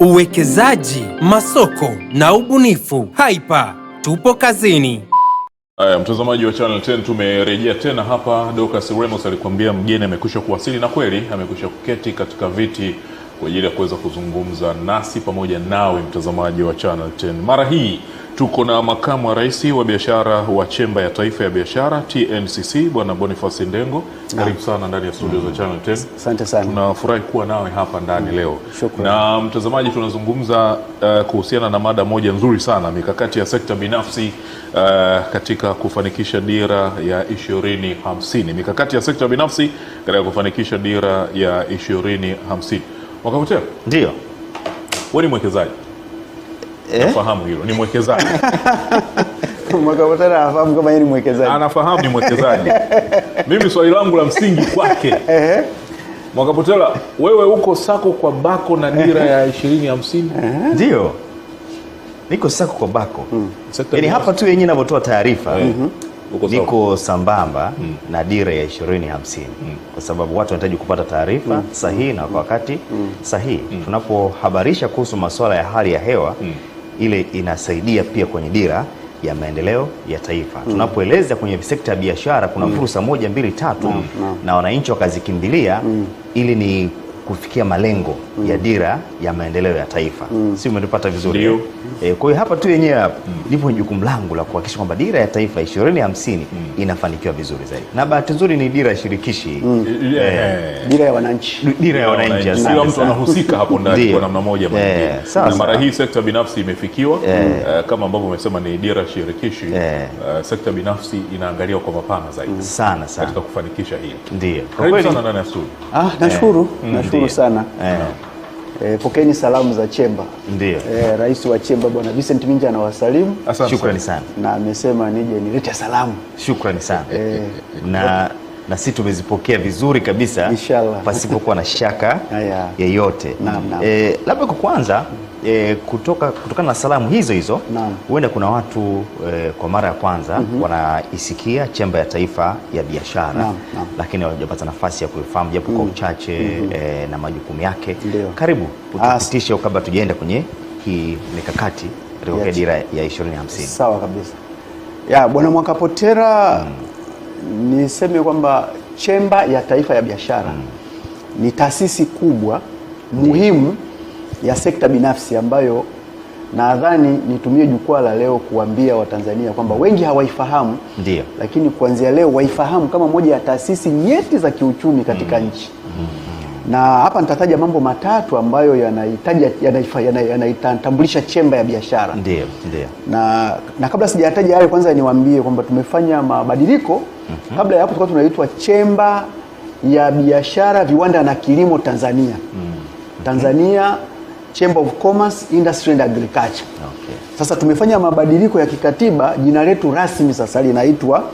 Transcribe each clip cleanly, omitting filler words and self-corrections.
uwekezaji, masoko na ubunifu. Hyper, tupo kazini. Haya, mtazamaji wa Channel 10, tumerejea tena hapa. Dorcas Ramos alikwambia mgeni amekwisha kuwasili, na kweli amekwisha kuketi katika viti kwa ajili ya kuweza kuzungumza nasi pamoja nawe mtazamaji wa Channel 10. Mara hii tuko na makamu wa rais wa biashara wa Chemba ya Taifa ya Biashara TNCC, Bwana Boniface Ndengo. Karibu sana ndani ya studio za Channel 10. Asante sana. Tunafurahi kuwa nawe hapa ndani leo. Shukrani. Na mtazamaji, tunazungumza kuhusiana na mada moja nzuri sana, mikakati ya sekta binafsi katika kufanikisha dira ya 2050. Mikakati ya sekta binafsi katika kufanikisha dira ya 2050. Mwakapotela? Ndio. Wewe ni mwekezaji? Nafahamu hilo, ni mwekezaji. Mwakapotela anafahamu kama yeye ni mwekezaji. Anafahamu ni mwekezaji. Mimi swali langu la msingi kwake. Mwakapotela, wewe uko sako kwa bako na dira ya 2050? Ndio. Niko sako kwa bako. Yaani hapa tu yenyewe ninavyotoa taarifa. Niko sambamba na dira ya 2050 kwa sababu watu wanahitaji kupata taarifa sahihi na kwa wakati sahihi. Tunapohabarisha kuhusu masuala ya hali ya hewa, ile inasaidia pia kwenye dira ya maendeleo ya taifa. Tunapoeleza kwenye sekta ya biashara kuna fursa 1, 2, 3 na wananchi wakazikimbilia, ili ni kufikia malengo ya dira ya maendeleo ya taifa. Si umenipata vizuri? Kwa hiyo hapa tu yenyewe hapa ndipo jukumu langu la kuhakikisha kwamba dira ya taifa 2050 inafanikiwa vizuri zaidi. Na bahati nzuri ni dira shirikishi. Dira ya wananchi. Dira ya wananchi. Kila mtu anahusika hapo ndani kwa namna moja ama nyingine. Na mara hii sekta binafsi imefikiwa, kama ambavyo umesema ni dira shirikishi. Sekta binafsi inaangalia kwa mapana zaidi sana katika kufanikisha hili. Ndio. Karibu sana ndani ya studio. Nashukuru. Nashukuru sana. Pokeeni salamu za Chemba. Ndio. Rais wa Chemba Bwana Vincent Minja anawasalimu. Shukrani sana. Na amesema nije nilete salamu. Shukrani sana. Na sisi tumezipokea vizuri kabisa, inshallah, pasipokuwa na shaka yeyote. Labda kwa kwanza kutokana na salamu hizo huenda kuna watu kwa mara ya kwanza wanaisikia Chemba ya Taifa ya Biashara, lakini hawajapata nafasi ya kuifahamu japo kwa uchache na majukumu yake. Karibu utupitishe kabla tujaenda kwenye hii mikakati katika dira ya 2050. Sawa kabisa. Bwana Mwakapotela, niseme kwamba Chemba ya Taifa ya Biashara ni taasisi kubwa muhimu ya sekta binafsi ambayo nadhani nitumie jukwaa la leo kuambia Watanzania kwamba wengi hawaifahamu. Ndio. Lakini kuanzia leo waifahamu kama moja ya taasisi nyeti za kiuchumi katika nchi. Na hapa nitataja mambo matatu ambayo yanaitambulisha Chemba ya Biashara. Ndio. Na kabla sijataja hayo, kwanza niwaambie kwamba tumefanya mabadiliko. Kabla ya hapo tulikuwa tunaitwa Chemba ya Biashara, Viwanda na Kilimo Tanzania. Tanzania Chamber of Commerce, Industry and Agriculture. Sasa tumefanya mabadiliko ya kikatiba, jina letu rasmi sasa linaitwa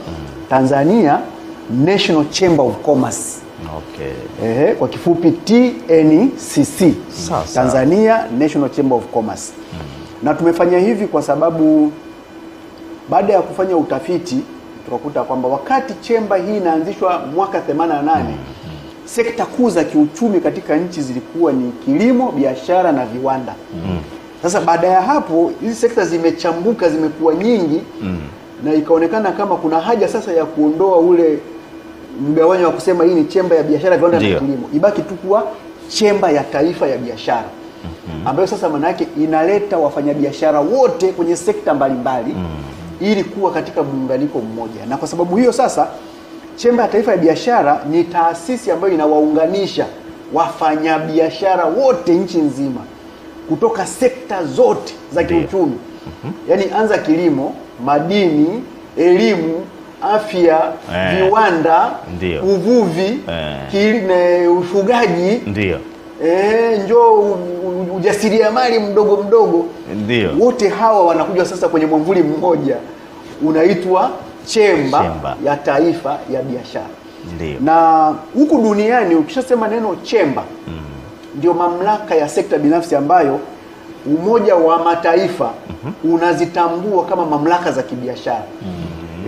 Tanzania National Chamber of Commerce. Kwa kifupi TNCC. Tanzania National Chamber of Commerce. Na tumefanya hivi kwa sababu baada ya kufanya utafiti tukakuta kwamba wakati chemba hii inaanzishwa mwaka 88, sekta kuu za kiuchumi katika nchi zilikuwa ni kilimo, biashara na viwanda. Sasa baada ya hapo hizi sekta zimechambuka, zimekuwa nyingi, na ikaonekana kama kuna haja sasa ya kuondoa ule mgawanyo wa kusema hii ni chemba ya biashara, viwanda na kilimo, ibaki tu kuwa Chemba ya Taifa ya Biashara, ambayo sasa maana yake inaleta wafanyabiashara wote kwenye sekta mbalimbali ili kuwa katika muunganiko mmoja. Na kwa sababu hiyo sasa Chemba ya Taifa ya Biashara ni taasisi ambayo inawaunganisha wafanyabiashara wote nchi nzima kutoka sekta zote za kiuchumi. Yaani anza kilimo, madini, elimu, afya, viwanda, uvuvi, ufugaji, njoo ujasiriamali mdogo mdogo. Wote hawa wanakuja sasa kwenye mwamvuli mmoja unaitwa Chemba ya Taifa ya Biashara. Na huku duniani ukishasema neno chemba, ndio mamlaka ya sekta binafsi ambayo Umoja wa Mataifa unazitambua kama mamlaka za kibiashara.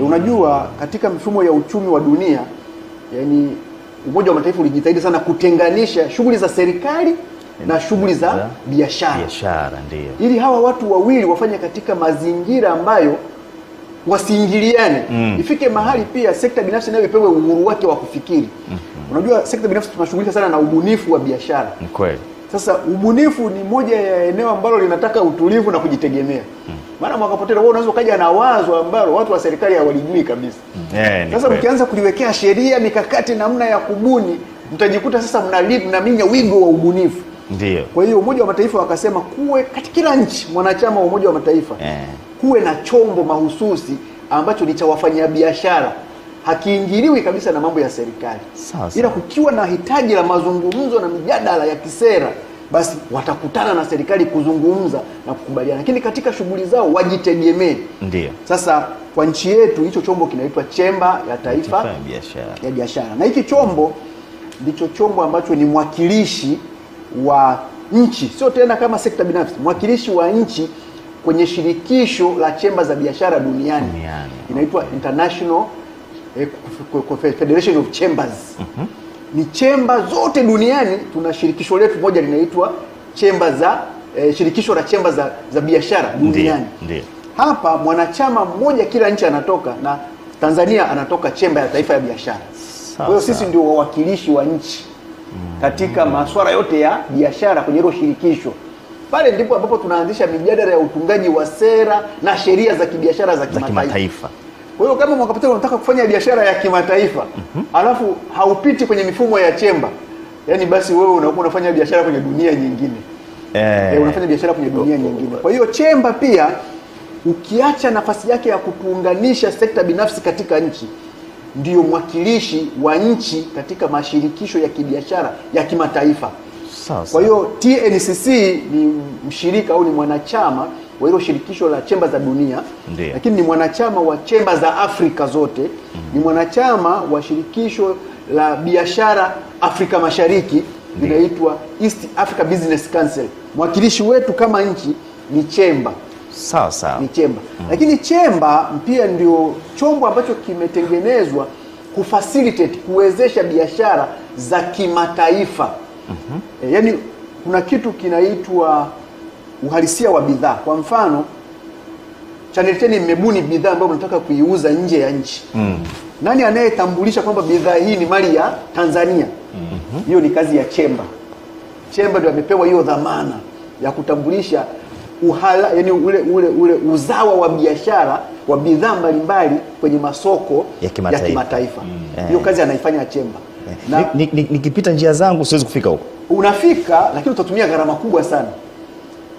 Unajua katika mifumo ya uchumi wa dunia, yani Umoja wa Mataifa ulijitahidi sana kutenganisha shughuli za serikali na shughuli za biashara. Biashara ndio. Ili hawa watu wawili wafanye katika mazingira ambayo wasiingiliane. Ifike mahali pia sekta binafsi nayo ipewe uhuru wake wa kufikiri. Unajua sekta binafsi tunashughulika sana na ubunifu wa biashara. Ni kweli. Sasa ubunifu ni moja ya eneo ambalo linataka utulivu na kujitegemea. Maana mwakapoteza wewe unaweza kaja na wazo ambalo watu wa serikali hawalijui kabisa. Sasa mkianza kuliwekea sheria, mikakati, namna ya kubuni, mtajikuta sasa mnaminya wigo wa ubunifu. Ndio. Kwa hiyo Umoja wa Mataifa wakasema kuwe katika kila nchi mwanachama wa Umoja wa Mataifa kuwe na chombo mahususi ambacho ni cha wafanyabiashara, hakiingiliwi kabisa na mambo ya serikali. Ila kukiwa na hitaji la mazungumzo na mijadala ya kisera, basi watakutana na serikali kuzungumza na kukubaliana, lakini katika shughuli zao wajitegemee. Ndio. Sasa kwa nchi yetu hicho chombo kinaitwa Chemba ya Taifa ya Biashara, na hiki chombo ndicho chombo ambacho ni mwakilishi wa nchi, sio tena kama sekta binafsi, mwakilishi wa nchi kwenye shirikisho la chemba za biashara duniani. Inaitwa International Federation of Chambers. Ni chemba zote duniani, tuna shirikisho letu moja linaitwa chemba za shirikisho la chemba za biashara duniani. Ndiyo. Hapa mwanachama mmoja kila nchi anatoka, na Tanzania anatoka chemba ya taifa ya biashara. Kwa hiyo sisi ndio wawakilishi wa nchi katika masuala yote ya biashara kwenye hilo shirikisho. Pale ndipo ambapo tunaanzisha mijadala ya utungaji wa sera na sheria za kibiashara za kimataifa. Kwa hiyo kama mwakapoteza unataka kufanya biashara ya kimataifa, alafu haupiti kwenye mifumo ya chemba, yani basi wewe unakuwa unafanya biashara kwenye dunia nyingine. Unafanya biashara kwenye dunia nyingine. Kwa hiyo chemba pia, ukiacha nafasi yake ya kutuunganisha sekta binafsi katika nchi, ndio mwakilishi wa nchi katika mashirikisho ya kibiashara ya kimataifa. Kwa hiyo TNCC ni mshirika au ni mwanachama wa hilo shirikisho la chemba za dunia. Lakini ni mwanachama wa chemba za Afrika zote. Ni mwanachama wa shirikisho la biashara Afrika Mashariki, linaitwa East Africa Business Council. Mwakilishi wetu kama nchi ni chemba. Ni chemba. Lakini chemba pia ndio chombo ambacho kimetengenezwa kufacilitate, kuwezesha biashara za kimataifa. Yani kuna kitu kinaitwa uhalisia wa bidhaa. Kwa mfano, Channel 10 mmebuni bidhaa ambayo mnataka kuiuza nje ya nchi. Nani anayetambulisha kwamba bidhaa hii ni mali ya Tanzania? Hiyo ni kazi ya chemba. Chemba ndio amepewa hiyo dhamana ya kutambulisha yani ule uzawa wa biashara wa bidhaa mbalimbali kwenye masoko ya kimataifa. Hiyo kazi anaifanya chemba. Nikipita njia zangu siwezi kufika huko. Unafika, lakini utatumia gharama kubwa sana.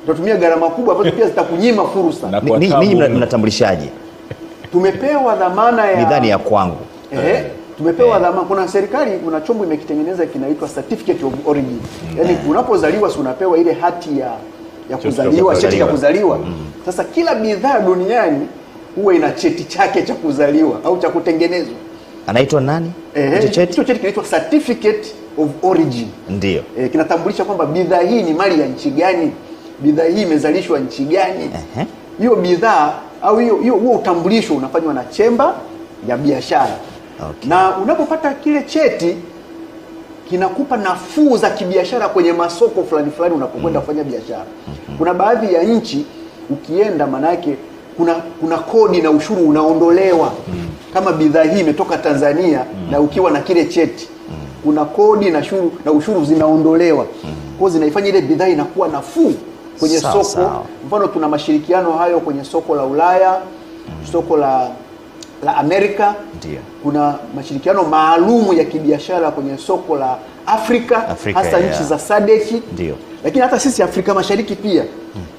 Utatumia gharama kubwa ambazo pia zitakunyima fursa. Ninyi mnatambulishaje? Tumepewa dhamana ya bidhaa ya kwangu. Tumepewa dhamana. Kuna serikali, kuna chombo imekitengeneza kinaitwa Certificate of Origin. Yaani unapozaliwa unapewa ile hati ya kuzaliwa, cheti cha kuzaliwa. Sasa kila bidhaa duniani huwa ina cheti chake cha kuzaliwa au cha kutengenezwa. Anaitwa nani? Hicho cheti kinaitwa Certificate of Origin. Ndio. Kinatambulisha kwamba bidhaa hii ni mali ya nchi gani, bidhaa hii imezalishwa nchi gani. Hiyo bidhaa au huo utambulisho unafanywa na chemba ya biashara. Na unapopata kile cheti kinakupa nafuu za kibiashara kwenye masoko fulani unapokwenda kufanya biashara. Kuna baadhi ya nchi ukienda, manake kuna kodi na ushuru unaondolewa. Kama bidhaa hii imetoka Tanzania na ukiwa na kile cheti, kuna kodi na ushuru zinaondolewa. Kwa zinaifanya ile bidhaa inakuwa nafuu kwenye soko. Mfano, tuna mashirikiano hayo kwenye soko la Ulaya, soko la Amerika. Kuna mashirikiano maalumu ya kibiashara kwenye soko la Afrika hasa nchi za SADC. Lakini hata sisi Afrika Mashariki pia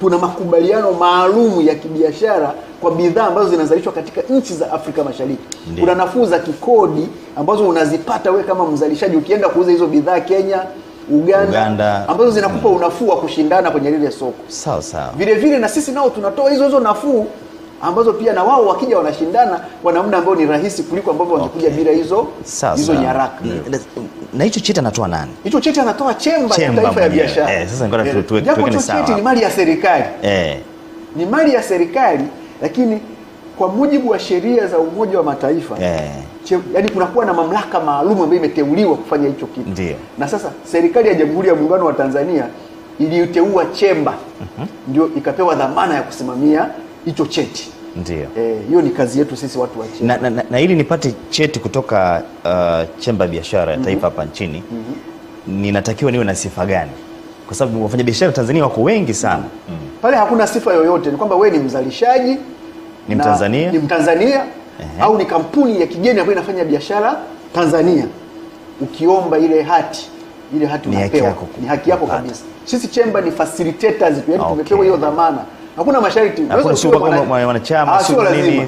tuna makubaliano maalumu ya kibiashara kwa bidhaa ambazo zinazalishwa katika nchi za Afrika Mashariki. Kuna nafuu za kikodi ambazo unazipata we kama mzalishaji ukienda kuuza hizo bidhaa Kenya, Uganda, ambazo zinakupa unafuu wa kushindana kwenye lile soko. Vile vile na sisi nao tunatoa hizo nafuu ambazo pia na wao wakija wanashindana kwa namna ambayo ni rahisi kuliko ambavyo wangekuja bila hizo nyaraka. Na hicho cheti anatoa nani? Hicho cheti anatoa chemba ya taifa ya biashara. Sasa ngoja tuweke sawa. Cheti ni mali ya serikali. Ni mali ya serikali, lakini kwa mujibu wa sheria za Umoja wa Mataifa, yani kunakuwa na mamlaka maalum ambayo imeteuliwa kufanya hicho kitu. Na sasa serikali ya Jamhuri ya Muungano wa Tanzania iliyoteua chemba ndio ikapewa dhamana ya kusimamia hicho cheti. Ndio. Hiyo ni kazi yetu sisi watu wa chemba. Na ili nipate cheti kutoka chemba ya biashara ya taifa hapa nchini, ninatakiwa niwe na sifa gani? Kwa sababu wafanyabiashara Tanzania wako wengi sana. Pale hakuna sifa yoyote, ni kwamba wewe ni mzalishaji, ni Mtanzania, au ni kampuni ya kigeni ambayo inafanya biashara Tanzania. Ukiomba ile hati unapewa. Ni haki yako kabisa. Sisi chemba ni facilitators, yaani tumepewa hiyo dhamana. Hakuna masharti. Wanachama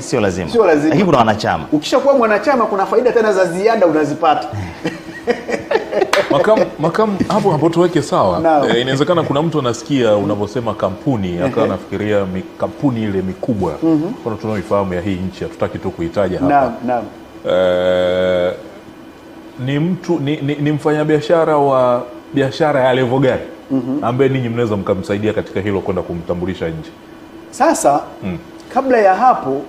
sio lazima. Lakini kuna wanachama. Ukishakuwa mwanachama kuna faida tena za ziada unazipata. Makamu, hapo tuweke sawa. Inawezekana kuna mtu anasikia unaposema kampuni akawa anafikiria kampuni ile mikubwa. Kwa tunaoifahamu ya hii nchi, hatutaki tu kuitaja hapa. Naam. Ni mtu ni mfanyabiashara wa biashara ya level gani ambaye ninyi mnaweza mkamsaidia katika hilo kwenda kumtambulisha nje? Sasa kabla ya hapo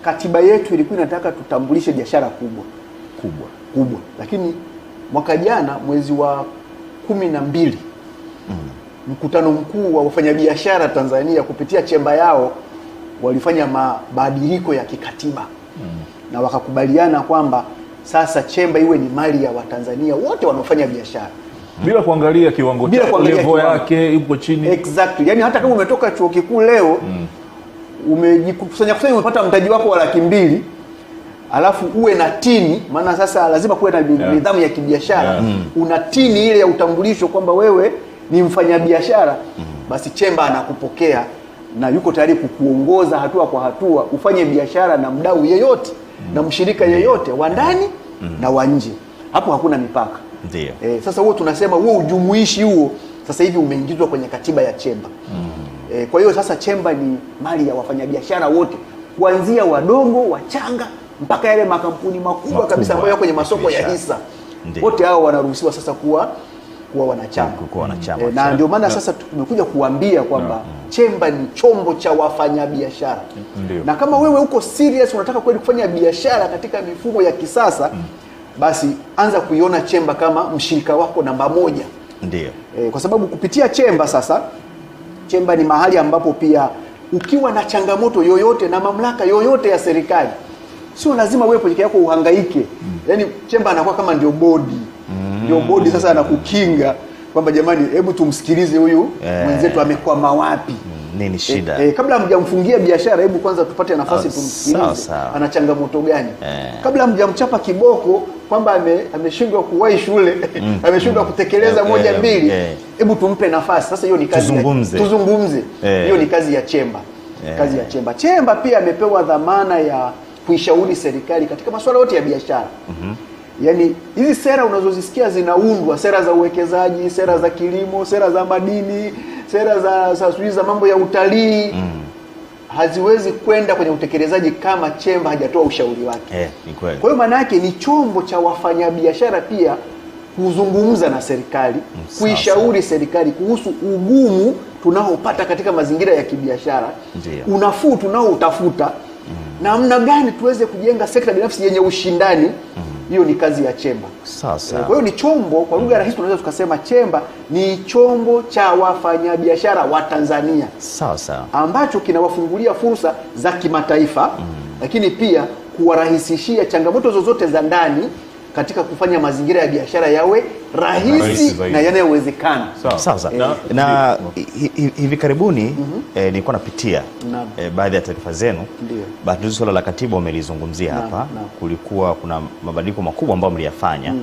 katiba yetu ilikuwa inataka tutambulishe biashara kubwa. Lakini mwaka jana mwezi wa 12 mkutano mkuu wa wafanyabiashara Tanzania kupitia chemba yao walifanya mabadiliko ya kikatiba na wakakubaliana kwamba sasa chemba iwe ni mali ya Watanzania wote wanaofanya biashara bila kuangalia kiwango cha level yake yuko chini. Exactly. Yaani hata kama umetoka chuo kikuu leo umejikusanya umepata mtaji wako wa 200,000 alafu uwe na tini, maana sasa lazima kuwe na nidhamu ya kibiashara. Una tini ile ya utambulisho kwamba wewe ni mfanyabiashara, basi chemba anakupokea na yuko tayari kukuongoza hatua kwa hatua ufanye biashara na mdau yeyote na mshirika yeyote wa ndani na wa nje. Hapo hakuna mipaka. Ndio. Sasa huo tunasema huo ujumuishi huo sasa hivi umeingizwa kwenye katiba ya chemba. Kwa hiyo sasa chemba ni mali ya wafanyabiashara wote kuanzia wadogo, wachanga mpaka yale makampuni makubwa kabisa ambayo kwenye masoko ya hisa. Wote hao wanaruhusiwa sasa kuwa wanachama. Na ndio maana sasa tumekuja kuambia kwamba chemba ni chombo cha wafanyabiashara. Na kama wewe uko serious unataka kweli kufanya biashara katika mifumo ya kisasa, basi anza kuiona chemba kama mshirika wako namba 1. Ndio. Kwa sababu kupitia chemba sasa, chemba ni mahali ambapo pia ukiwa na changamoto yoyote na mamlaka yoyote ya serikali, sio lazima wewe peke yako uhangaike. Yaani chemba anakuwa kama ndio bodi. Ndio bodi sasa anakukinga kwamba jamani, hebu tumsikilize huyu mwenzetu amekwama wapi. Nini shida? Kabla hamjamfungia biashara, hebu kwanza tupate nafasi tumsikilize. Ana changamoto gani? Kabla hamjamchapa kiboko kwamba ameshindwa kuwahi shule, ameshindwa kutekeleza 1 2, hebu tumpe nafasi. Sasa hiyo ni kazi tuzungumze. Hiyo ni kazi ya chemba. Kazi ya chemba. Chemba pia amepewa dhamana ya kuishauri serikali katika masuala yote ya biashara. Yaani hizi sera unazozisikia zinaundwa, sera za uwekezaji, sera za kilimo, sera za madini, sera za mambo ya utalii, haziwezi kwenda kwenye utekelezaji kama chemba hajatoa ushauri wake. Ni kweli. Kwa hiyo maana yake ni chombo cha wafanyabiashara pia kuzungumza na serikali, kuishauri serikali kuhusu ugumu tunaopata katika mazingira ya kibiashara, unafuu tunaoutafuta, namna gani tuweze kujenga sekta binafsi yenye ushindani. Hiyo ni kazi ya chemba. Sasa. Kwa hiyo ni chombo, kwa lugha rahisi tunaweza tukasema chemba ni chombo cha wafanyabiashara wa Tanzania. Sasa. Ambacho kinawafungulia fursa za kimataifa, lakini pia kuwarahisishia changamoto zozote za ndani katika kufanya mazingira ya biashara yawe rahisi na yanayowezekana. Sasa. Na hivi karibuni nilikuwa napitia baadhi ya taarifa zenu. Baada swala la katiba umelizungumzia hapa. Kulikuwa kuna mabadiliko makubwa ambayo mliyafanya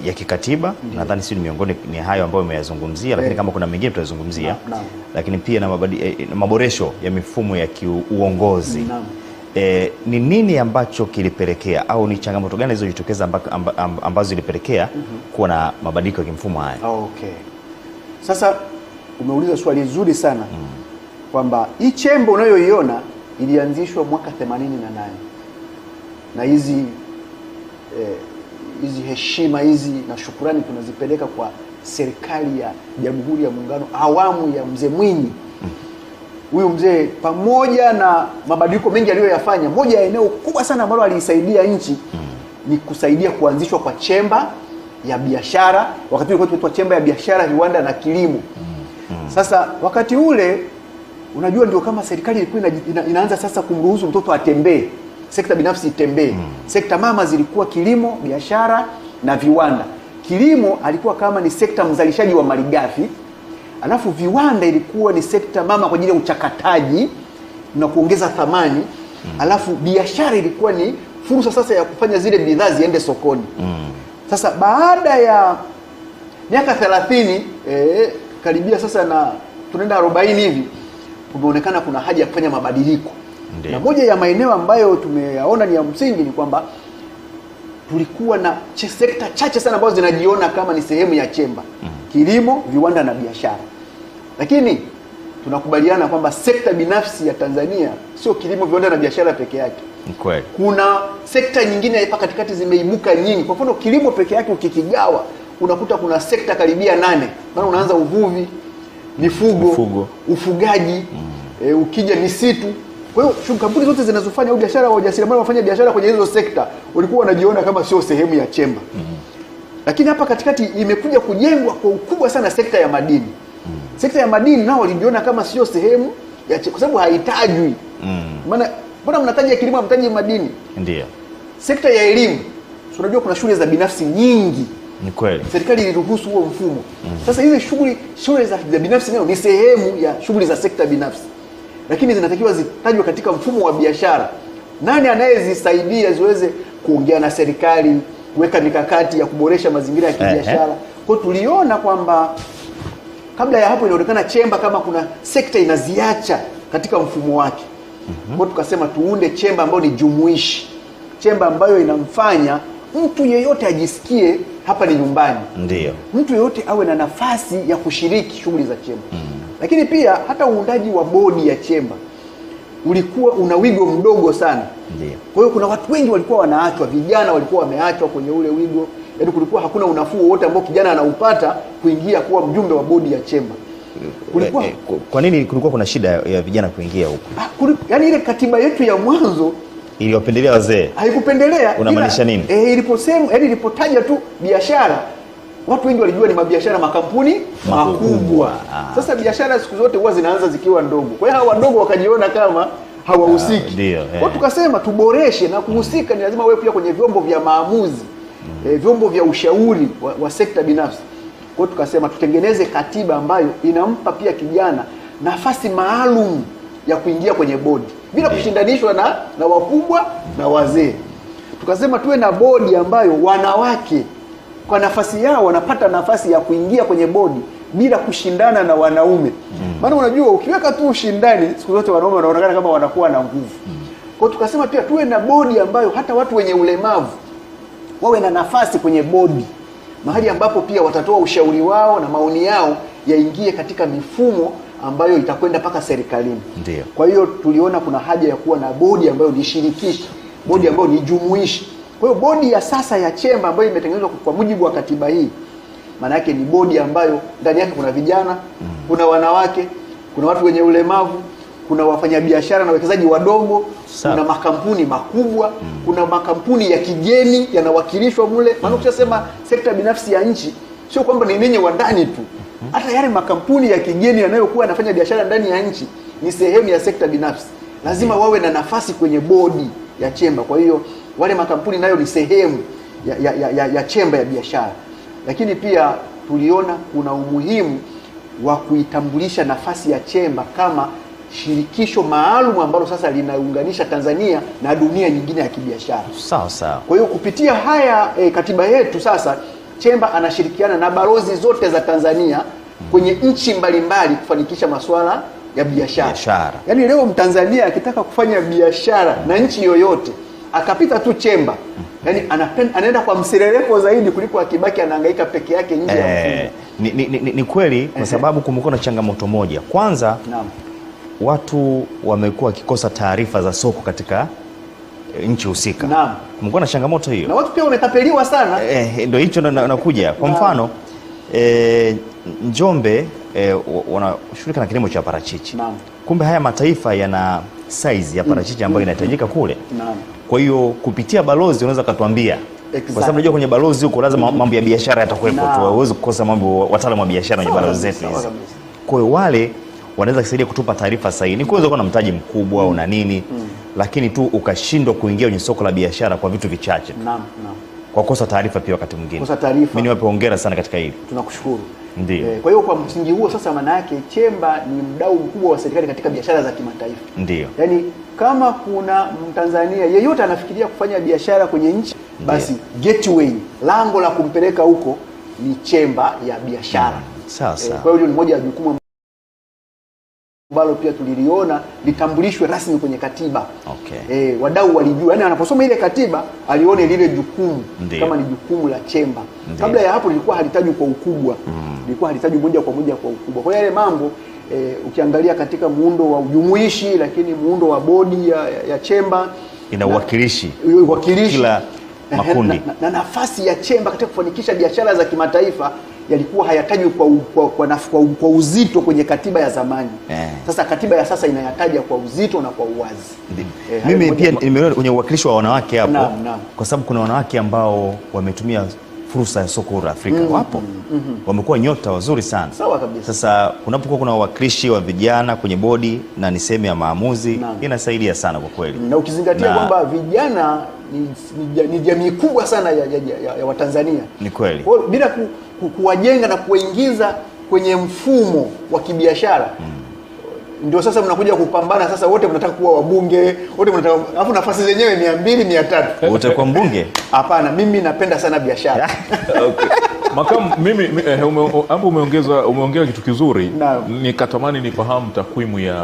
ya kikatiba. Nadhani si miongoni ni hayo ambayo umeyazungumzia, lakini kama kuna mengine tutazungumzia. Lakini pia na maboresho ya mifumo ya kiuongozi. Ni nini ambacho kilipelekea au ni changamoto gani zilizojitokeza ambazo zilipelekea kuwa na mabadiliko ya kimfumo haya? Okay. Sasa umeuliza swali zuri sana kwamba hii chemba unayoiona ilianzishwa mwaka 88 na hizi heshima hizi na shukrani tunazipeleka kwa serikali ya Jamhuri ya Muungano awamu ya Mzee Mwinyi. Huyu mzee pamoja na mabadiliko mengi aliyoyafanya, moja ya eneo kubwa sana ambalo aliisaidia nchi ni kusaidia kuanzishwa kwa chemba ya biashara, wakati ule tunaitwa chemba ya biashara, viwanda na kilimo. Sasa wakati ule unajua ndio kama serikali ilikuwa inaanza sasa kumruhusu mtoto atembee, sekta binafsi itembee. Sekta mama zilikuwa kilimo, biashara na viwanda. Kilimo alikuwa kama ni sekta mzalishaji wa malighafi, alafu viwanda ilikuwa ni sekta mama kwa ajili ya uchakataji na kuongeza thamani, alafu biashara ilikuwa ni fursa sasa ya kufanya zile bidhaa ziende sokoni. Sasa baada ya miaka 30 karibia sasa na tunaenda 40 hivi, kumeonekana kuna haja ya kufanya mabadiliko. Na moja ya maeneo ambayo tumeyaona ni ya msingi ni kwamba tulikuwa na sekta chache sana ambazo zinajiona kama ni sehemu ya chemba. Kilimo, viwanda na biashara. Lakini tunakubaliana kwamba sekta binafsi ya Tanzania sio kilimo, viwanda na biashara peke yake. Kweli. Kuna sekta nyingine hapa katikati zimeibuka nyingi. Kwa mfano kilimo peke yake ukikigawa unakuta kuna sekta karibia 8. Maana unaanza uvuvi, mifugo, ufugaji, ukija misitu. Kwa hiyo kampuni zote zinazofanya biashara, wajasiriamali wafanya biashara kwenye hizo sekta walikuwa wanajiona kama sio sehemu ya chemba. Lakini hapa katikati imekuja kujengwa kwa ukubwa sana sekta ya madini. Sekta ya madini nao walijiona kama sio sehemu ya kwa sababu haitajwi. Maana mbona mnataja kilimo mtaji madini? Ndio. Sekta ya elimu. Unajua kuna shule za binafsi nyingi. Ni kweli. Serikali iliruhusu huo mfumo. Sasa hizi shule za binafsi nayo ni sehemu ya shughuli za sekta binafsi. Lakini zinatakiwa zitajwe katika mfumo wa biashara. Nani anayezisaidia ziweze kuongea na serikali, kuweka mikakati ya kuboresha mazingira ya kibiashara? Kwa tuliona kwamba kabla ya hapo inaonekana chemba kama kuna sekta inaziacha katika mfumo wake. Kwa tukasema tuunde chemba ambayo ni jumuishi. Chemba ambayo inamfanya mtu yeyote ajisikie hapa ni nyumbani. Ndio. Mtu yeyote awe na nafasi ya kushiriki shughuli za chemba. Lakini pia hata uundaji wa bodi ya chemba ulikuwa una wigo mdogo sana. Ndio. Kwa hiyo kuna watu wengi walikuwa wanaachwa, vijana walikuwa wameachwa kwenye ule wigo. Yaani kulikuwa hakuna unafuu wote ambao kijana anaupata kuingia kuwa mjumbe wa bodi ya chemba. Kulikuwa kwa nini kulikuwa kuna shida ya vijana kuingia huko? Yaani ile katiba yetu ya mwanzo iliwapendelea wazee. Haikupendelea. Unamaanisha nini? Iliposema, yaani ilipotaja tu biashara, watu wengi walijua ni mabiashara makampuni makubwa. Sasa biashara siku zote huwa zinaanza zikiwa ndogo. Kwa hiyo hawa wadogo wakajiona kama hawahusiki. Kwa tukasema tuboreshe na kuhusika ni lazima wewe pia kwenye vyombo vya maamuzi, vyombo vya ushauri wa sekta binafsi. Kwa hiyo tukasema tutengeneze katiba ambayo inampa pia kijana nafasi maalum ya kuingia kwenye bodi bila kushindanishwa na wakubwa na wazee. Tukasema tuwe na bodi ambayo wanawake kwa nafasi yao wanapata nafasi ya kuingia kwenye bodi bila kushindana na wanaume. Maana unajua ukiweka tu ushindani siku zote wanaume wanaonekana kama wanakuwa na nguvu. Kwa hiyo tukasema pia tuwe na bodi ambayo hata watu wenye ulemavu wawe na nafasi kwenye bodi, mahali ambapo pia watatoa ushauri wao na maoni yao yaingie katika mifumo ambayo itakwenda mpaka serikalini. Ndio. Kwa hiyo tuliona kuna haja ya kuwa na bodi ambayo ni shirikishi, bodi ambayo ni jumuishi. Kwa hiyo bodi ya sasa ya chemba ambayo imetengenezwa kwa mujibu wa katiba hii, maana yake ni bodi ambayo ndani yake kuna vijana, kuna wanawake, kuna watu wenye ulemavu, kuna wafanyabiashara na wawekezaji wadogo, kuna makampuni makubwa, kuna makampuni ya kigeni yanawakilishwa mule. Maana ukishasema sekta binafsi ya nchi, sio kwamba ni ninyi wa ndani tu. Hata yale makampuni ya kigeni yanayokuwa yanafanya biashara ndani ya nchi ni sehemu ya sekta binafsi. Lazima wawe na nafasi kwenye bodi ya chemba. Kwa hiyo wale makampuni nayo ni sehemu ya chemba ya biashara. Lakini pia tuliona kuna umuhimu wa kuitambulisha nafasi ya chemba kama shirikisho maalum ambalo sasa linaunganisha Tanzania na dunia nyingine ya kibiashara. Sawa sawa. Kwa hiyo kupitia haya katiba yetu sasa chemba anashirikiana na balozi zote za Tanzania kwenye nchi mbalimbali kufanikisha masuala ya biashara. Yaani leo Mtanzania akitaka kufanya biashara na nchi yoyote akapita tu chemba, yaani anaenda kwa mserereko zaidi kuliko akibaki anahangaika peke yake nje ya mfumo. Ni kweli kwa sababu kumekuwa na changamoto moja. Kwanza, watu wamekuwa wakikosa taarifa za soko katika nchi husika. Kumekuwa na changamoto hiyo. Na watu pia wametapeliwa sana. Ndio hicho nakuja. Kwa mfano, Njombe wanashughulika na kilimo cha parachichi. Kumbe haya mataifa yana size ya parachichi ambayo inahitajika kule. Kwa hiyo kupitia balozi unaweza kutuambia Exactly. Kwa sababu unajua kwenye balozi huko lazima mambo ya biashara yatakuwepo tu. Huwezi kukosa mambo wataalamu wa biashara kwenye balozi zetu hizi. Kwa hiyo wale wanaweza kusaidia kutupa taarifa sahihi. Ni kuweza kuwa na mtaji mkubwa una nini, lakini tu ukashindwa kuingia kwenye soko la biashara kwa vitu vichache. Naam. Kwa kosa taarifa pia wakati mwingine. Kosa taarifa. Mimi niwape hongera sana katika hili. Tunakushukuru. Ndio. Kwa hiyo kwa msingi huo sasa, maana yake Chemba ni mdau mkubwa wa serikali katika biashara za kimataifa. Ndio. Yaani kama kuna Mtanzania yeyote anafikiria kufanya biashara kwenye nchi, basi gateway, lango la kumpeleka huko ni Chemba ya biashara. Sasa. Kwa hiyo ni moja ya jukumu ambalo pia tuliliona litambulishwe rasmi kwenye katiba. Okay. Wadau walijua, yani anaposoma ile katiba alione lile jukumu kama ni jukumu la Chemba. Kabla ya hapo lilikuwa halitajwi kwa ukubwa. Lilikuwa halitajwi moja kwa moja kwa ukubwa. Kwa hiyo yale mambo ukiangalia katika muundo wa ujumuishi, lakini muundo wa bodi ya Chemba ina uwakilishi kila makundi na nafasi ya Chemba katika kufanikisha biashara za kimataifa yalikuwa hayatajwi kwa uzito kwenye katiba ya zamani. Sasa katiba ya sasa inayataja kwa uzito na kwa uwazi. Mimi pia nimeona kwenye uwakilishi wa wanawake hapo, kwa sababu kuna wanawake ambao wametumia fursa ya soko la Afrika. Wapo wamekuwa nyota wazuri sana. Sawa kabisa. Sasa kunapokuwa kuna uwakilishi wa vijana kwenye bodi na ni sehemu ya maamuzi, inasaidia sana kwa kweli. Na ukizingatia kwamba vijana ni jamii kubwa sana ya Watanzania. Ni kweli. Kwa hiyo bila kuwajenga na kuwaingiza kwenye mfumo wa kibiashara, ndio sasa mnakuja kupambana sasa, wote mnataka kuwa wabunge, wote mnataka, alafu nafasi zenyewe 200 300. Utakuwa mbunge? Hapana, mimi napenda sana biashara. Okay. Makamu, mimi hapo umeongea kitu kizuri. Nikatamani nifahamu takwimu ya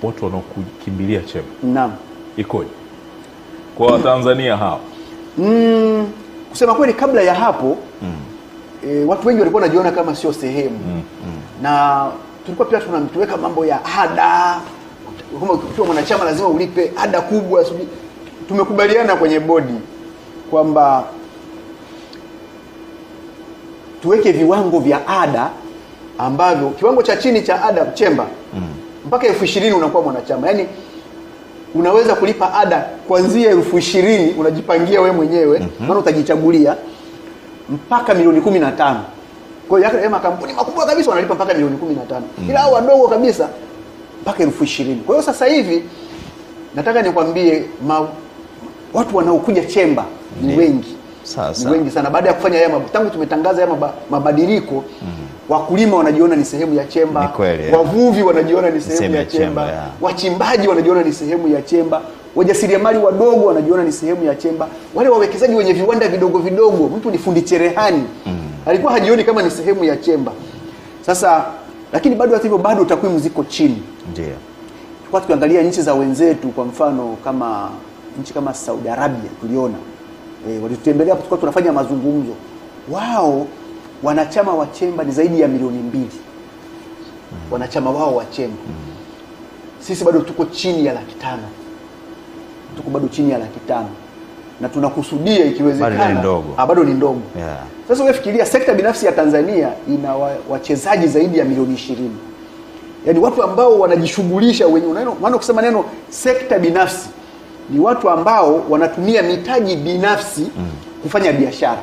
watu wanaokimbilia Chemba. Naam. Ikoje kwa Watanzania hao? Kusema kweli, kabla ya hapo watu wengi walikuwa wanajiona kama sio sehemu. Na tulikuwa pia tunaweka mambo ya ada. Kama ukiwa mwanachama lazima ulipe ada kubwa. Tumekubaliana kwenye bodi kwamba tuweke viwango vya ada ambavyo kiwango cha chini cha ada Chemba mpaka 20,000 unakuwa mwanachama. Yaani unaweza kulipa ada kuanzia 20,000 unajipangia wewe mwenyewe, maana utajichagulia, mpaka milioni 15. Kwa hiyo yale makampuni makubwa kabisa wanalipa mpaka milioni 15. Ila hao wadogo kabisa mpaka 20,000. Kwa hiyo sasa hivi nataka nikwambie watu wanaokuja Chemba ni wengi. Ni wengi sana. Baada ya kufanya haya tangu tumetangaza haya mabadiliko, wakulima wanajiona ni sehemu ya Chemba, wavuvi wanajiona ni sehemu ya Chemba, wachimbaji wanajiona ni sehemu ya Chemba, wajasiriamali wadogo wanajiona ni sehemu ya Chemba, wale wawekezaji wenye viwanda vidogo vidogo, mtu ni fundi cherehani alikuwa hajioni kama ni sehemu ya Chemba. Sasa lakini bado hata hivyo bado takwimu ziko chini. Ndio. Kwa tukiangalia nchi za wenzetu, kwa mfano kama nchi kama Saudi Arabia, tuliona walitutembelea hapo, tulikuwa tunafanya mazungumzo. Wao wanachama wa Chemba ni zaidi ya milioni 2. Wanachama wao wa Chemba. Sisi bado tuko chini ya 500,000. Tuko bado chini ya 500,000. Na tunakusudia ikiwezekana bado ni ndogo. Sasa wewe fikiria, sekta binafsi ya Tanzania ina wachezaji zaidi ya milioni 20. Yaani watu ambao wanajishughulisha wenyewe. Maana kusema neno sekta binafsi ni watu ambao wanatumia mitaji binafsi kufanya biashara.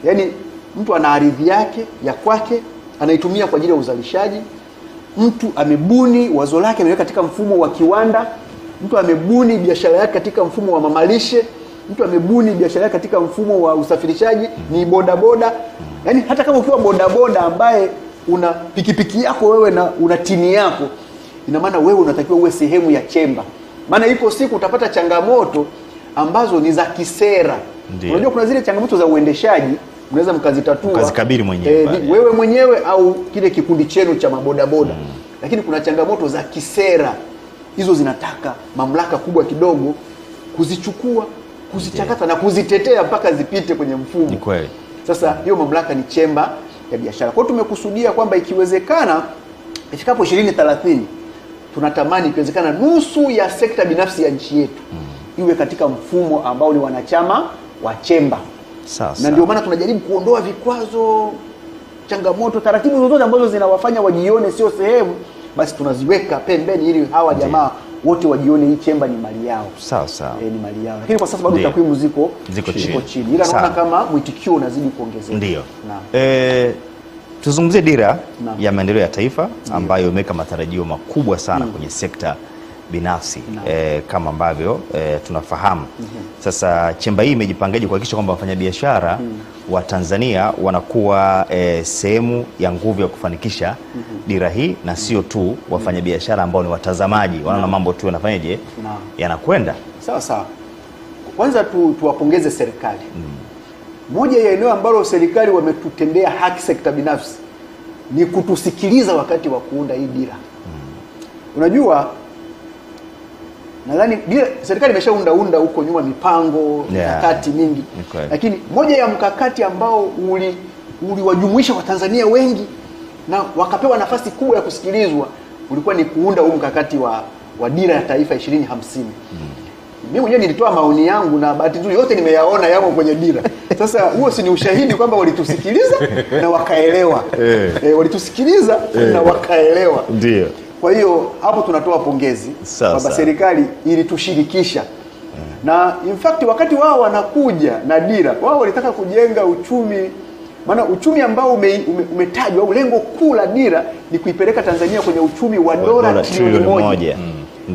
Yaani mtu ana ardhi yake ya kwake, anaitumia kwa ajili ya uzalishaji. Mtu amebuni wazo lake, ameweka katika mfumo wa kiwanda. Mtu amebuni biashara yake katika mfumo wa mamalishe. Mtu amebuni biashara yake katika mfumo wa usafirishaji, ni bodaboda. Yaani hata kama ukiwa bodaboda ambaye una pikipiki yako wewe na una tini yako, ina maana wewe unatakiwa uwe sehemu ya Chemba. Maana ipo siku utapata changamoto ambazo ni za kisera. Unajua kuna zile changamoto za uendeshaji mnaweza mkazitatua ukazikabili mwenyewe wewe mwenyewe au kile kikundi chenu cha mabodaboda. Lakini kuna changamoto za kisera. Hizo zinataka mamlaka kubwa kidogo kuzichukua, kuzichakata na kuzitetea mpaka zipite kwenye mfumo. Ni kweli. Sasa hiyo mamlaka ni Chemba ya biashara. Kwa hiyo tumekusudia kwamba ikiwezekana ifikapo 2030 tunatamani ikiwezekana nusu ya sekta binafsi ya nchi yetu iwe katika mfumo ambao ni wanachama wa Chemba. Na ndio maana tunajaribu kuondoa vikwazo, changamoto, taratibu zozote ambazo zinawafanya wajione sio sehemu, basi tunaziweka pembeni ili hawa jamaa wote wajione hii chemba ni mali yao. Sawa sawa. Ni mali yao. Lakini kwa sasa bado takwimu ziko chini. Ila naona kama mwitikio unazidi kuongezeka. Ndio. Tuzungumzie dira ya maendeleo ya taifa ambayo imeweka matarajio makubwa sana kwenye sekta binafsi kama ambavyo tunafahamu. Sasa chemba hii imejipangaje kuhakikisha kwamba wafanyabiashara wa Tanzania wanakuwa sehemu ya nguvu ya kufanikisha dira hii, na sio tu wafanyabiashara ambao ni watazamaji wanaona mambo tu yanafanyaje yanakwenda sawa sawa. Kwanza tuwapongeze serikali. Moja ya eneo ambalo serikali wametutendea haki sekta binafsi ni kutusikiliza wakati wa kuunda hii dira. Unajua, nadhani serikali imeshaunda huko nyuma mipango, mikakati mingi. Lakini moja ya mkakati ambao uliwajumuisha Watanzania wengi na wakapewa nafasi kubwa ya kusikilizwa ulikuwa ni kuunda huu mkakati wa dira ya taifa 2050. Mimi mwenyewe nilitoa maoni yangu na bahati nzuri yote nimeyaona yamo kwenye dira. Sasa huo si ni ushahidi kwamba walitusikiliza na wakaelewa. Walitusikiliza na wakaelewa. Ndio. Kwa hiyo hapo tunatoa pongezi kwamba serikali ilitushirikisha. Na in fact wakati wao wanakuja na dira, wao walitaka kujenga uchumi, maana uchumi ambao umetajwa au lengo kuu la dira ni kuipeleka Tanzania kwenye uchumi wa dola trilioni 1.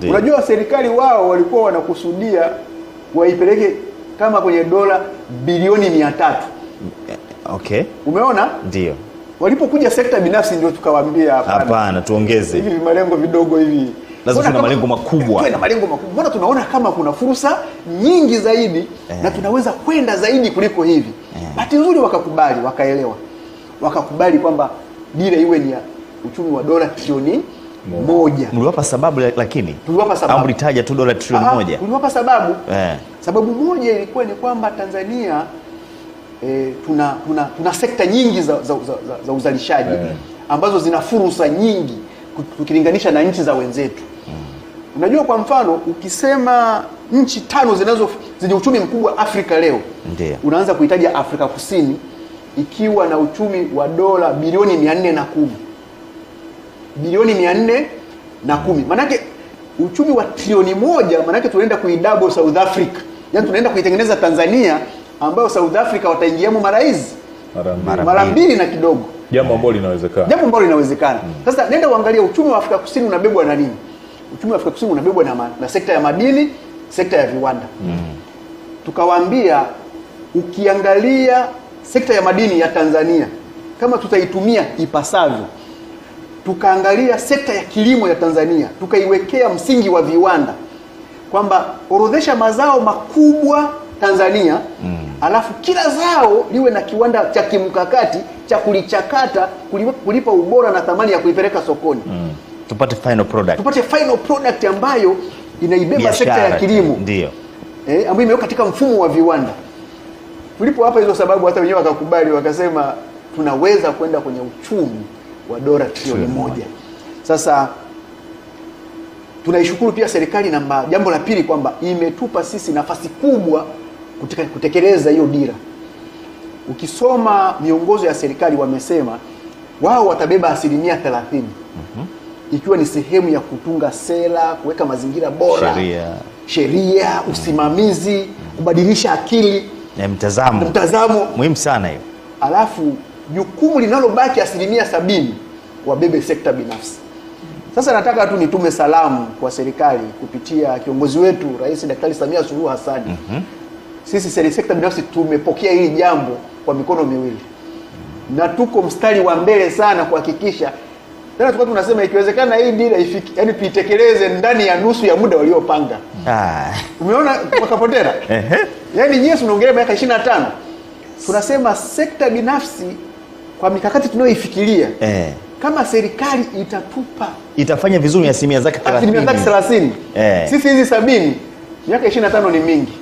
Unajua serikali wao walikuwa wanakusudia waipeleke kama kwenye dola bilioni 300. Okay. Umeona? Ndio. Walipokuja sekta binafsi ndio tukawaambia hapana, tuongeze hivi malengo vidogo hivi. Lazima tuna malengo makubwa. Tuna malengo makubwa. Mbona tunaona kama kuna fursa nyingi zaidi na tunaweza kwenda zaidi kuliko hivi. Bahati nzuri wakakubali, wakaelewa. Wakakubali kwamba dira iwe ni uchumi wa dola trilioni 1. Mliwapa sababu lakini? Tuliwapa sababu. Amritaja tu dola trilioni 1. Tuliwapa sababu. Sababu moja ilikuwa ni kwamba Tanzania tuna sekta nyingi za uzalishaji ambazo zina fursa nyingi tukilinganisha na nchi za wenzetu. Unajua, kwa mfano ukisema nchi 5 zenye uchumi mkubwa Afrika leo, unaanza kuitaja Afrika Kusini ikiwa na uchumi wa dola bilioni 410. Bilioni 410. Manake uchumi wa trilioni 1, manake tunaenda kuidouble South Africa. Yaani tunaenda kuitengeneza Tanzania ambayo South Africa wataingiamo mara mbili na kidogo. Jambo ambalo linawezekana. Sasa nenda uangalia uchumi wa Afrika Kusini unabebwa na nini? Uchumi wa Afrika Kusini unabebwa na sekta ya madini, sekta ya viwanda. Tukawaambia ukiangalia sekta ya madini ya Tanzania kama tutaitumia ipasavyo, tukaangalia sekta ya kilimo ya Tanzania, tukaiwekea msingi wa viwanda kwamba orodhesha mazao makubwa Tanzania, alafu kila zao liwe na kiwanda cha kimkakati cha kulichakata, kulipa ubora na thamani ya kuipeleka sokoni. Tupate final product ambayo inaibeba sekta ya kilimo. Ndio. Ambayo imewekwa katika mfumo wa viwanda. Tulipo hapa hizo sababu hata wenyewe wakakubali, wakasema tunaweza kwenda kwenye uchumi wa dola trilioni 1. Sasa tunaishukuru pia serikali na jambo la pili kwamba imetupa sisi nafasi kubwa kutekeleza hiyo dira. Ukisoma miongozo ya serikali wamesema wao watabeba 30%. Ikiwa ni sehemu ya kutunga sera, kuweka mazingira bora, sheria, usimamizi, kubadilisha akili na mtazamo muhimu sana hiyo. Alafu jukumu linalobaki 70% wabebe sekta binafsi. Sasa nataka tu nitume salamu kwa serikali kupitia kiongozi wetu Rais Daktari Samia Suluhu Hassan. Sisi sekta binafsi tumepokea hili jambo kwa mikono miwili. Na tuko mstari wa mbele sana kuhakikisha. Tena tulikuwa tunasema ikiwezekana hii dira ifiki, yani tuitekeleze ndani ya nusu ya muda waliopanga. Umeona wakapotera? Yaani nyinyi tunaongelea miaka 25. Tunasema sekta binafsi kwa mikakati tunayoifikiria. Kama serikali itafanya vizuri asilimia zake 30. Sisi hizi 70, miaka 25 ni mingi.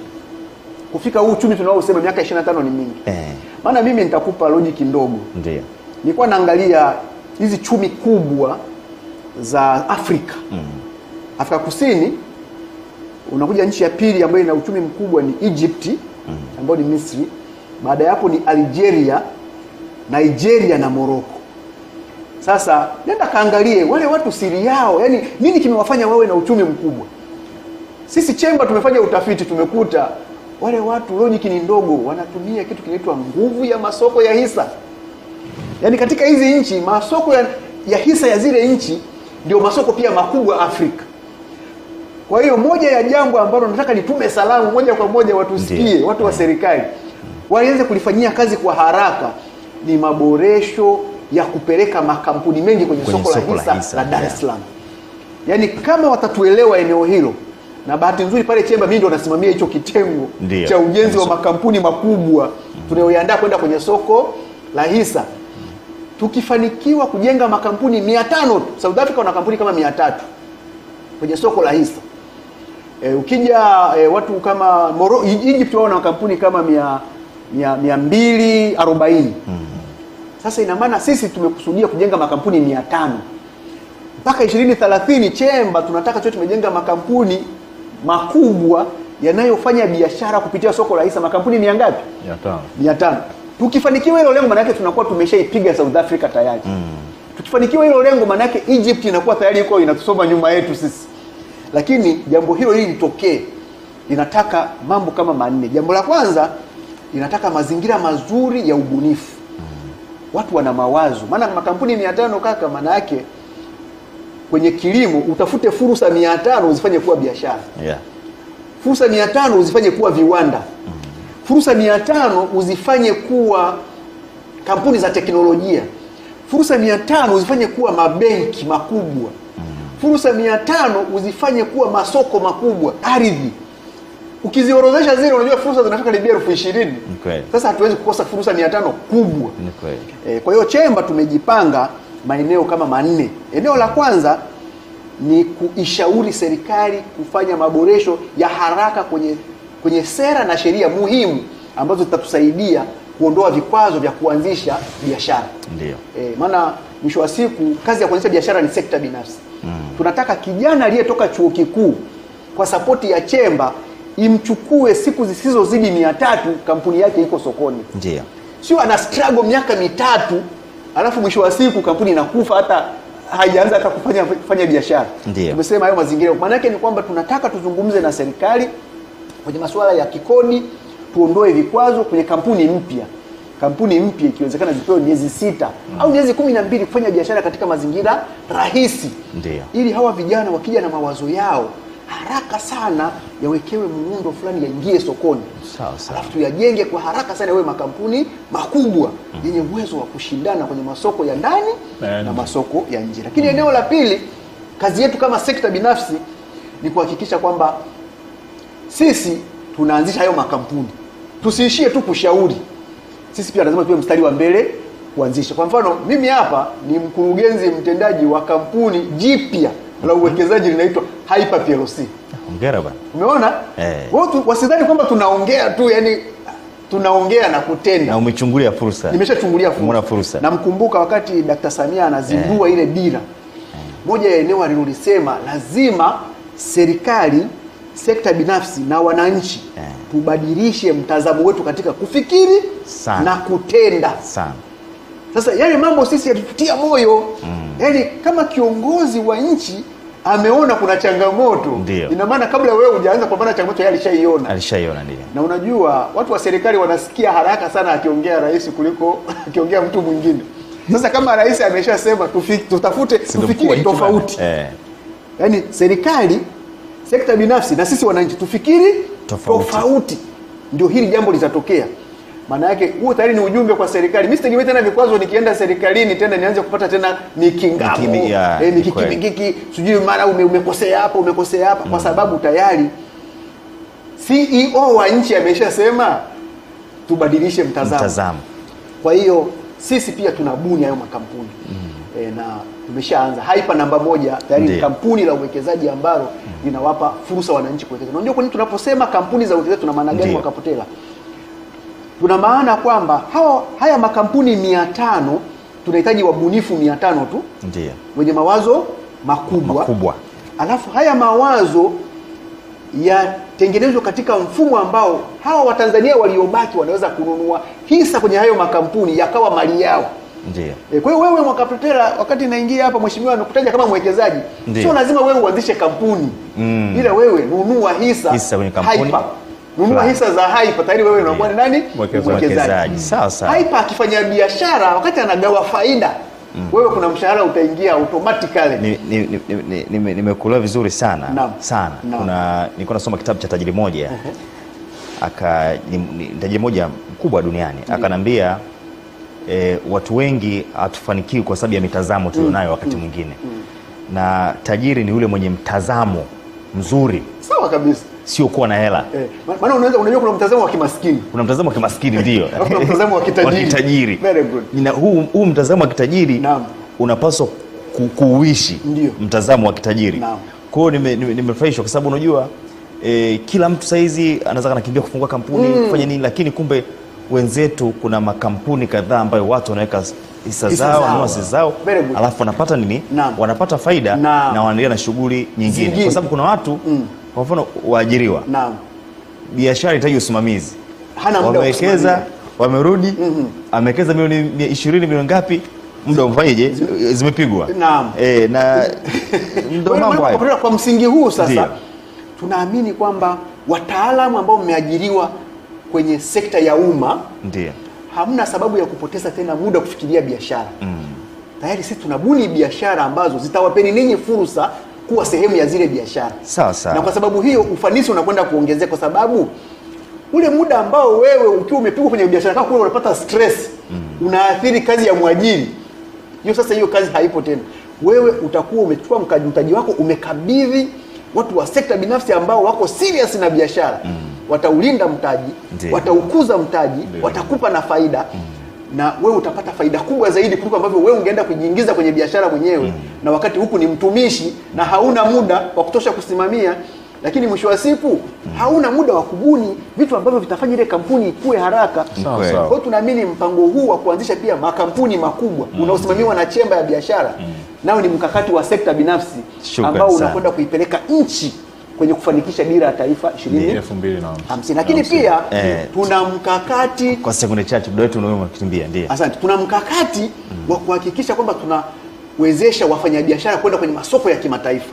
Kufika huu uchumi tunaousema miaka 25 ni mingi. Maana mimi nitakupa logic ndogo. Ndio. Nilikuwa naangalia hizi chumi kubwa za Afrika. Afrika Kusini, unakuja nchi ya pili ambayo ina uchumi mkubwa ni Egypt, ambayo ni Misri. Baada ya hapo ni Algeria, Nigeria na Morocco. Sasa nenda kaangalie wale watu siri yao, yani nini kimewafanya wawe na uchumi mkubwa. Sisi Chemba tumefanya utafiti, tumekuta wale watu logic ni ndogo, wanatumia kitu kinaitwa nguvu ya masoko ya hisa. Yani katika hizi nchi masoko ya hisa ya zile nchi ndio masoko pia makubwa Afrika. Kwa hiyo moja ya jambo ambalo nataka nitume salamu moja kwa moja watusikie, watu wa serikali waanze kulifanyia kazi kwa haraka, ni maboresho ya kupeleka makampuni mengi kwenye soko la hisa la Dar es Salaam. Yani kama watatuelewa eneo hilo, na bahati nzuri pale Chemba mimi ndo nasimamia hicho kitengo cha ujenzi wa makampuni makubwa tunayoandaa kwenda kwenye soko la hisa. Tukifanikiwa kujenga makampuni 500, South Africa wana kampuni kama 300 kwenye soko la hisa. Ukija watu kama Egypt wana makampuni kama 240. Sasa ina maana sisi tumekusudia kujenga makampuni 500. Mpaka 2030 Chemba tunataka tuwe tumejenga makampuni makubwa yanayofanya biashara kupitia soko la hisa. Makampuni ni ngapi? 500. Tukifanikiwa hilo lengo, maana yake tunakuwa tumeshaipiga South Africa tayari. Tukifanikiwa hilo lengo, maana yake Egypt inakuwa tayari iko inatusoma nyuma yetu sisi. Lakini jambo hilo hili litokee, linataka mambo kama 4. Jambo la kwanza, linataka mazingira mazuri ya ubunifu. Watu wana mawazo. Maana makampuni 500 kaka, maana yake kwenye kilimo utafute fursa 500 uzifanye kuwa biashara. Fursa 500 uzifanye kuwa viwanda. Fursa 500 uzifanye kuwa kampuni za teknolojia. Fursa 500 uzifanye kuwa mabenki makubwa. Fursa 500 uzifanye kuwa masoko makubwa, ardhi. Ukiziorodhesha zile, unajua fursa zinafika karibia 20,000. Sasa hatuwezi kukosa fursa 500 kubwa. Kwa hiyo Chemba tumejipanga maeneo kama 4. Eneo la kwanza ni kuishauri serikali kufanya maboresho ya haraka kwenye sera na sheria muhimu ambazo zitatusaidia kuondoa vikwazo vya kuanzisha biashara. Ndio. Maana mwisho wa siku kazi ya kuanzisha biashara ni sekta binafsi. Tunataka kijana aliyetoka chuo kikuu kwa sapoti ya Chemba imchukue siku zisizozidi 300 kampuni yake iko sokoni. Ndio. Sio ana struggle miaka 3 alafu mwisho wa siku kampuni inakufa hata haijaanza hata kufanya biashara. Tumesema hayo mazingira. Maana yake ni kwamba tunataka tuzungumze na serikali kwenye masuala ya kikodi, tuondoe vikwazo kwenye kampuni mpya. Kampuni mpya ikiwezekana zipewe miezi 6 au miezi 12 kufanya biashara katika mazingira rahisi. Ndio. Ili hawa vijana wakija na mawazo yao haraka sana yawekewe muundo fulani yaingie sokoni. Sawa. Alafu tuyajenge kwa haraka sana yawe makampuni makubwa yenye uwezo wa kushindana kwenye masoko ya ndani na masoko ya nje. Lakini eneo la pili, kazi yetu kama sekta binafsi ni kuhakikisha kwamba sisi tunaanzisha hayo makampuni. Tusiishie tu kushauri. Sisi pia lazima tuwe mstari wa mbele kuanzisha. Kwa mfano, mimi hapa ni mkurugenzi mtendaji wa kampuni jipya la uwekezaji linaitwa Hyper PLC. Hongera bwana. Umeona? Watu wasidhani kwamba tunaongea tu, yani tunaongea na kutenda. Na umechungulia fursa. Nimeshachungulia fursa. Umeona fursa. Na mkumbuka wakati Dr. Samia anazindua ile dira. Moja ya eneo alilolisema lazima serikali, sekta binafsi na wananchi tubadilishe mtazamo wetu katika kufikiri na kutenda. Sasa yale mambo sisi yatutia moyo. Yaani kama kiongozi wa nchi ameona kuna changamoto, ina maana kabla wewe hujaanza kupambana changamoto yeye alishaiona. Ndio. Na unajua watu wa serikali wanasikia haraka sana akiongea rais kuliko akiongea mtu mwingine. Sasa kama rais ameshasema tufikiri tofauti. Yaani serikali, sekta binafsi na sisi wananchi tufikiri tofauti. Ndio hili jambo litatokea. Maana yake huo tayari ni ujumbe kwa serikali. Mimi sitegemei tena vikwazo nikienda serikalini tena nianze kupata tena mikingamo. Mikiki sijui mara umekosea hapa kwa sababu tayari CEO wa nchi ameshasema tubadilishe mtazamo. Kwa hiyo sisi pia tunabuni hayo makampuni. Na tumeshaanza. Hyper namba 1 tayari ni kampuni la uwekezaji ambalo linawapa fursa wananchi kuwekeza. Unajua kwa nini tunaposema kampuni za uwekezaji tuna maana gani kwa Kapotela? Tuna maana kwamba haya makampuni 500 tunahitaji wabunifu 500 tu. Ndio. Wenye mawazo makubwa. Alafu haya mawazo yatengenezwe katika mfumo ambao hawa Watanzania waliobaki wanaweza kununua hisa kwenye hayo makampuni yakawa mali yao. Ndiyo. Kwa hiyo wewe Mwakapetela, wakati naingia hapa mheshimiwa amekutaja kama mwekezaji, sio lazima wewe uanzishe kampuni. Ila wewe nunua hisa kwenye kampuni. Nunua hisa za Hyper, tayari wewe unakuwa nani? Mwekezaji. Sawa. Hyper akifanya biashara wakati anagawa faida, wewe kuna mshahara utaingia automatically. Nimekuelewa vizuri sana. Nilikuwa nasoma kitabu cha tajiri moja. Tajiri moja mkubwa duniani akanambia watu wengi hatufanikiwi kwa sababu ya mitazamo tulionayo wakati mwingine. Na tajiri ni yule mwenye mtazamo mzuri. Sawa kabisa. Sio kuwa na hela. Maana unajua kuna mtazamo wa kimaskini. Kuna mtazamo wa kimaskini ndio. Kuna mtazamo wa kitajiri. Very good. Na huu mtazamo wa kitajiri unapaswa kuuishi mtazamo wa kitajiri. Kwa hiyo nimefurahishwa kwa sababu unajua kila mtu saizi anaweza kanakimbia kufungua kampuni kufanya nini, lakini kumbe wenzetu kuna makampuni kadhaa ambayo watu wanaweka hisa zao, alafu wanapata nini? Wanapata faida na wanaendelea na shughuli nyingine. Kwa sababu kuna watu kwa mfano waajiriwa. Biashara inahitaji usimamizi. Wamewekeza, wamerudi, amewekeza milioni 20 milioni ngapi? Muda umfanyeje? Zimepigwa. Na ndio mambo hayo. Kwa msingi huu sasa tunaamini kwamba wataalamu ambao mmeajiriwa kwenye sekta ya umma hamna sababu ya kupoteza tena muda kufikiria biashara. Tayari sisi tunabuni biashara ambazo zitawapeni ninyi fursa kuwa sehemu ya zile biashara. Sawa. Na kwa sababu hiyo ufanisi unakwenda kuongezeka, kwa sababu ule muda ambao wewe ukiwa umepigwa kwenye biashara kama kule unapata stress, unaathiri kazi ya mwajiri. Hiyo kazi haipo tena. Wewe utakuwa umechukua mtaji wako umekabidhi watu wa sekta binafsi ambao wako serious na biashara. Wataulinda mtaji, wataukuza mtaji, watakupa na faida. Na wewe utapata faida kubwa zaidi kuliko ambavyo wewe ungeenda kujiingiza kwenye biashara mwenyewe. Na wakati huku ni mtumishi na hauna muda wa kutosha kusimamia, lakini mwisho wa siku hauna muda wa kubuni vitu ambavyo vitafanya ile kampuni ikue haraka. Kwa hiyo tunaamini mpango huu wa kuanzisha pia makampuni makubwa unaosimamiwa na chemba ya biashara nao ni mkakati wa sekta binafsi ambao unakwenda kuipeleka nchi kwenye kufanikisha dira ya taifa 2050. Lakini pia tuna mkakati kwa sekunde chache muda wetu unakimbia. Ndio. Asante. Tuna mkakati wa kuhakikisha kwamba tunawezesha wafanyabiashara kwenda kwenye masoko ya kimataifa.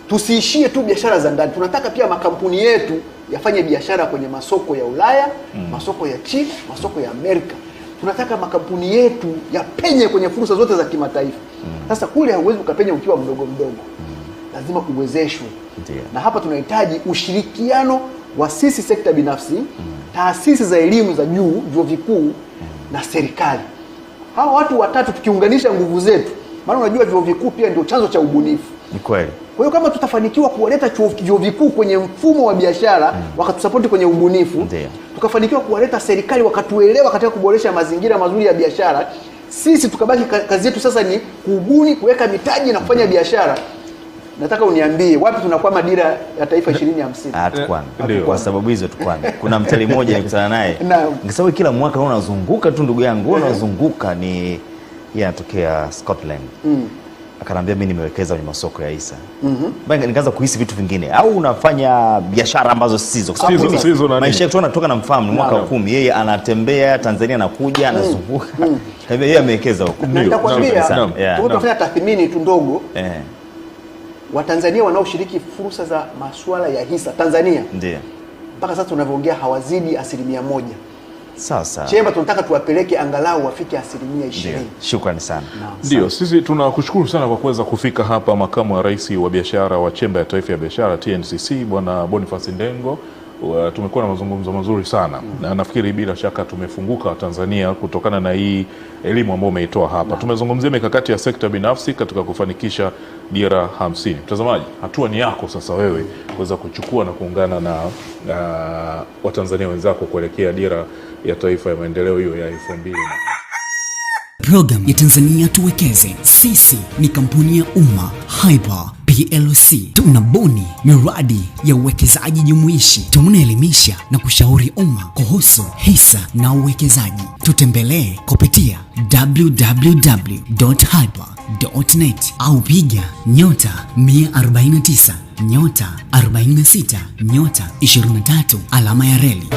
Tusiishie tu biashara za ndani. Tunataka pia makampuni yetu yafanye biashara kwenye masoko ya Ulaya, masoko ya China, masoko ya Amerika. Tunataka makampuni yetu yapenye kwenye fursa zote za kimataifa. Sasa kule hauwezi ukapenya ukiwa mdogo. Lazima uwezeshwe. Na hapa tunahitaji ushirikiano wa sisi sekta binafsi, taasisi za elimu za juu, vyuo vikuu na serikali. Hawa watu watatu tukiunganisha nguvu zetu, maana unajua vyuo vikuu pia ndio chanzo cha ubunifu. Ni kweli. Kwa hiyo kama tutafanikiwa kuwaleta vyuo vikuu kwenye mfumo wa biashara, wakatusapoti kwenye ubunifu, tukafanikiwa kuwaleta serikali wakatuelewa katika kuboresha mazingira mazuri ya biashara, sisi tukabaki kazi yetu sasa ni kubuni, kuweka mitaji na kufanya biashara. Nataka uniambie wapi tunakwama dira ya taifa 2050? Kwa sababu hizo tukwame. Kuna mtali mmoja nilikutana naye. Ningesema kila mwaka unazunguka tu ndugu yangu, unazunguka ni yanatokea Scotland. Akanambia mimi nimewekeza kwenye masoko ya hisa. Nikaanza kuhisi vitu vingine. Au unafanya biashara ambazo sizo. Maisha yetu tunatoka na mfahamu mwaka wa 10. Yeye anatembea Tanzania anakuja anazunguka. Hivyo yeye amewekeza huko. Nitakwambia tunafanya tathmini tu ndogo. Watanzania wanaoshiriki fursa za masuala ya hisa Tanzania. Mpaka sasa tunavyoongea hawazidi 1%. Sawa. Chemba tunataka tuwapeleke angalau wafike 20%. Shukrani sana. Ndio, sisi tunakushukuru sana kwa kuweza kufika hapa, makamu wa rais wa biashara wa Chemba ya Taifa ya Biashara TNCC, Bwana Boniface Ndengo. Tumekuwa na mazungumzo mazuri sana na nafikiri bila shaka tumefunguka Tanzania kutokana na hii elimu ambayo umeitoa hapa. Tumezungumzia mikakati ya sekta binafsi katika kufanikisha dira 50. Mtazamaji, hatua ni yako sasa wewe kuweza kuchukua na kuungana na Watanzania wenzako kuelekea dira ya taifa ya maendeleo hiyo ya 2000. Program ya Tanzania Tuwekeze. Sisi ni kampuni ya umma Hyper PLC. Tunabuni miradi ya uwekezaji jumuishi. Tunaelimisha na kushauri umma kuhusu hisa na uwekezaji. Tutembelee kupitia www.hyper.net au piga *149 *46 *23 alama ya reli.